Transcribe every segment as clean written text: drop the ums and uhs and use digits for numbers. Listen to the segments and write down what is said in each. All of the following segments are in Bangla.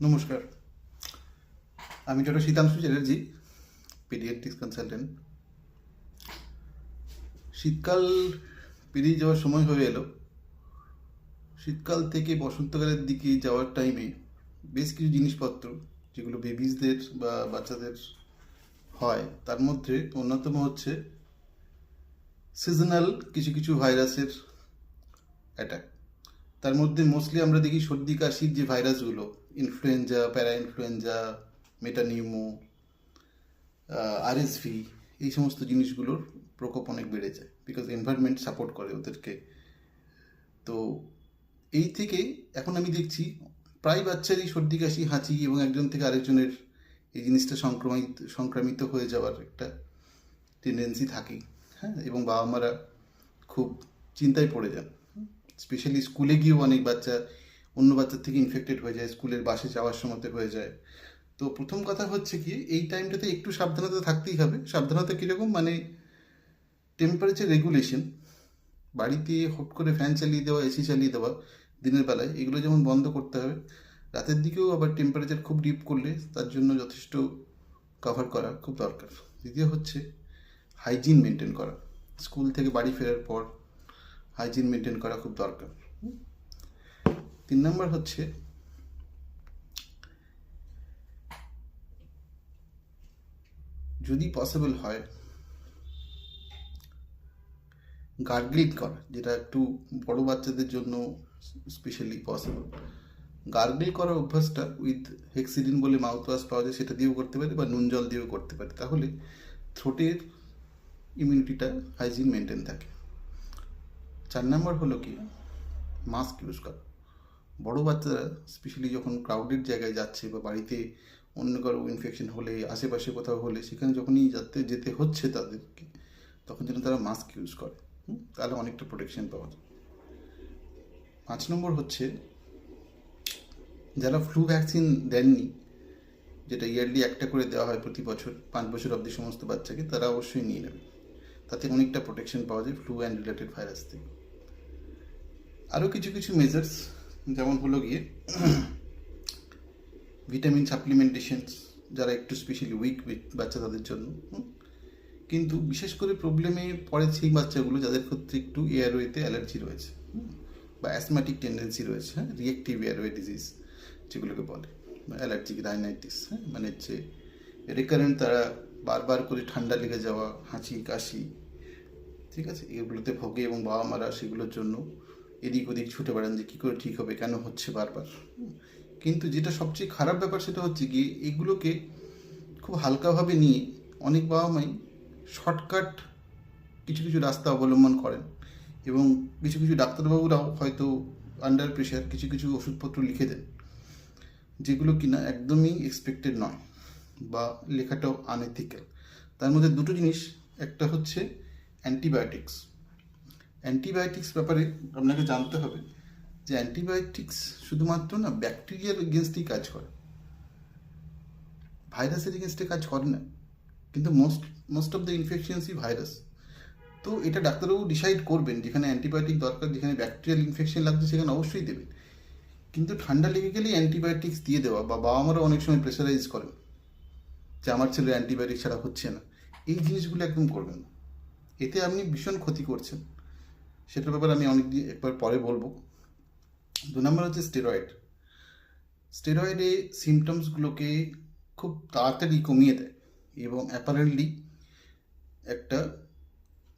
নমস্কার, আমি doctor Sitanshu Chatterjee, paediatrics consultant. শীতকাল পেরিয়ে যাওয়ার সময় হয়ে এলো। শীতকাল থেকে বসন্তকালের দিকে যাওয়ার টাইমে বেশ কিছু জিনিসপত্র যেগুলো বেবিসদের বা বাচ্চাদের হয়, তার মধ্যে অন্যতম হচ্ছে সিজনাল কিছু কিছু ভাইরাসের অ্যাটাক। তার মধ্যে মোস্টলি আমরা দেখি সর্দি কাশির যে ভাইরাসগুলো, ইনফ্লুয়েঞ্জা, প্যারা ইনফ্লুয়েঞ্জা, মেটানিউমো, আরএসভি, এই সমস্ত জিনিসগুলোর প্রকোপ অনেক বেড়ে যায়, বিকজ এনভায়রনমেন্ট সাপোর্ট করে ওদেরকে। তো এই থেকে এখন আমি দেখছি প্রায় বাচ্চারই সর্দি কাশি, হাঁচি এবং একজন থেকে আরেকজনের এই জিনিসটা সংক্রামিত হয়ে যাওয়ার একটা টেন্ডেন্সি থাকে। হ্যাঁ, এবং বাবা মারা খুব চিন্তায় পড়ে যান। স্পেশালি স্কুলে গিয়েও অনেক বাচ্চা অন্য বাচ্চার থেকে ইনফেক্টেড হয়ে যায়, স্কুলের বাসে যাওয়ার সময়তে হয়ে যায়। তো প্রথম কথা হচ্ছে কি, এই টাইমটাতে একটু সাবধানতা থাকতেই হবে। সাবধানতা কীরকম, মানে টেম্পারেচার রেগুলেশন, বাড়িতে হট করে ফ্যান চালিয়ে দেওয়া, এসি চালিয়ে দেওয়া দিনের বেলায়, এগুলো যেমন বন্ধ করতে হবে। রাতের দিকেও আবার টেম্পারেচার খুব ডিপ করলে তার জন্য যথেষ্ট কভার করা খুব দরকার। দ্বিতীয় হচ্ছে হাইজিন মেনটেন করা। স্কুল থেকে বাড়ি ফেরার পর হাইজিন মেনটেন করা খুব দরকার। 3 নম্বর হচ্ছে যদি পসিবল হয় গার্গলিং করা, যেটা একটু বড় বাচ্চাদের জন্য স্পেশালি পসিবল। গার্গল করার অভ্যাসটা উইথ হেক্সিডিন বলে মাউথ ওয়াশ পাওয়া যায়, সেটা দিয়েও করতে পারে, বা নুন জল দিয়েও করতে পারে। তাহলে থ্রোটের ইমিউনিটিটা হাইজিন মেনটেন থাকে। 4 নম্বর হলো কি, মাস্ক ইউজ করা। বড় বাচ্চারা স্পেশালি যখন ক্রাউডেড জায়গায় যাচ্ছে বা বাড়িতে অন্য কারো ইনফেকশন হলে, আশেপাশে কোথাও হলে, সেখানে যখনই যেতে হচ্ছে তাদেরকে, তখন যেন তারা মাস্ক ইউজ করে। তাহলে অনেকটা প্রোটেকশন পাওয়া যায়। 5 নম্বর হচ্ছে যারা ফ্লু ভ্যাকসিন দেননি, যেটা ইয়ারলি একটা করে দেওয়া হয় প্রতি বছর 5 বছর অবধি সমস্ত বাচ্চাকে, তারা অবশ্যই নিয়ে নেবে। তাতে অনেকটা প্রোটেকশন পাওয়া যায় ফ্লু অ্যান্ড রিলেটেড ভাইরাস থেকে। আরও কিছু কিছু মেজার্স, যেমন হলো গিয়ে ভিটামিন সাপ্লিমেন্টেশনস, যারা একটু স্পেশালি উইক বাচ্চা তাদের জন্য। কিন্তু বিশেষ করে প্রবলেমে পড়ে সেই বাচ্চাগুলো যাদের ক্ষেত্রে একটু এয়ারওয়েতে অ্যালার্জি রয়েছে বা অ্যাসমাটিক টেন্ডেন্সি রয়েছে, হ্যাঁ, রিয়েক্টিভ এয়ারওয়ে ডিজিজ যেগুলোকে বলে, অ্যালার্জিক রাইনাইটিস। হ্যাঁ, মানে হচ্ছে রিকারেন্ট, তারা বারবার করে ঠান্ডা লেগে যাওয়া, হাঁচি কাশি, ঠিক আছে, এগুলোতে ভোগে এবং বাবা মারা সেগুলোর জন্য এদিক ওদিক ছুটে বেড়ান যে কী করে ঠিক হবে, কেন হচ্ছে বারবার। কিন্তু যেটা সবচেয়ে খারাপ ব্যাপার সেটা হচ্ছে গিয়ে এগুলোকে খুব হালকাভাবে নিয়ে অনেক বাবা মাই শর্টকাট কিছু কিছু রাস্তা অবলম্বন করেন, এবং কিছু কিছু ডাক্তারবাবুরাও হয়তো আন্ডার প্রেশার কিছু কিছু ওষুধপত্র লিখে দেন, যেগুলো কিনা একদমই এক্সপেক্টেড নয় বা লেখাটাও আনএথিক্যাল। তার মধ্যে দুটো জিনিস, একটা হচ্ছে অ্যান্টিবায়োটিক্স। অ্যান্টিবায়োটিক্স ব্যাপারে আপনাকে জানতে হবে যে অ্যান্টিবায়োটিক্স শুধুমাত্র না ব্যাকটেরিয়ার এগেনস্টেই কাজ করে, ভাইরাসের এগেনস্টে কাজ করে না। কিন্তু মোস্ট অফ দ্য ইনফেকশনসই ভাইরাস। তো এটা ডাক্তারবাবু ডিসাইড করবেন, যেখানে অ্যান্টিবায়োটিক দরকার, যেখানে ব্যাকটেরিয়াল ইনফেকশন লাগছে সেখানে অবশ্যই দেবেন। কিন্তু ঠান্ডা লেগে গেলেই অ্যান্টিবায়োটিক্স দিয়ে দেওয়া, বা বাবা মারা অনেক সময় প্রেসারাইজ করেন যে আমার ছেলে অ্যান্টিবায়োটিক ছাড়া হচ্ছে না, এই জিনিসগুলো একদম করবেন না। এতে আপনি ভীষণ ক্ষতি করছেন। সেটার ব্যাপারে আমি একবার পরে বলবো। 2 নম্বর হচ্ছে স্টেরয়েড। স্টেরয়েডে সিমটমসগুলোকে খুব তাড়াতাড়ি কমিয়ে দেয় এবং অ্যাপারেন্টলি একটা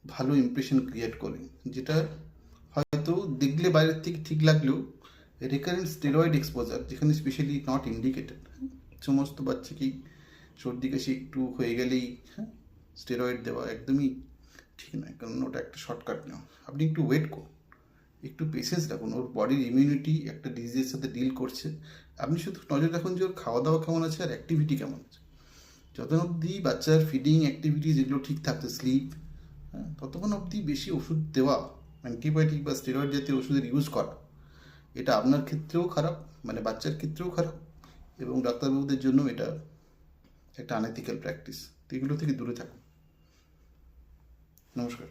ভালো ইমপ্রেশন ক্রিয়েট করে, যেটা হয়তো দেখলে বাইরের থেকে ঠিক লাগলেও রিকারেন্ট স্টেরয়েড এক্সপোজার, যেখানে স্পেশালি নট ইন্ডিকেটেড, সমস্ত বাচ্চাকেই সর্দি কাশি একটু হয়ে গেলেই স্টেরয়েড দেওয়া একদমই ঠিক নয়, কারণ ওটা একটা শর্টকাট নেওয়া। আপনি একটু ওয়েট করুন, একটু পেশেন্স রাখুন। ওর বডির ইমিউনিটি একটা ডিজিজের সাথে ডিল করছে। আপনি শুধু নজর রাখুন যে ওর খাওয়া দাওয়া কেমন আছে আর অ্যাক্টিভিটি কেমন আছে। যতক্ষণ অবধি বাচ্চার ফিডিং অ্যাক্টিভিটি যেগুলো ঠিক থাকছে, স্লিপ, হ্যাঁ, ততক্ষণ অবধি বেশি ওষুধ দেওয়া, অ্যান্টিবায়োটিক বা স্টেরয়েড জাতীয় ওষুধের ইউজ করা, এটা আপনার ক্ষেত্রেও খারাপ, মানে বাচ্চার ক্ষেত্রেও খারাপ, এবং ডাক্তারবাবুদের জন্য এটা একটা আনএথিক্যাল প্র্যাকটিস। তো এগুলো থেকে দূরে থাকুন। নমস্কার।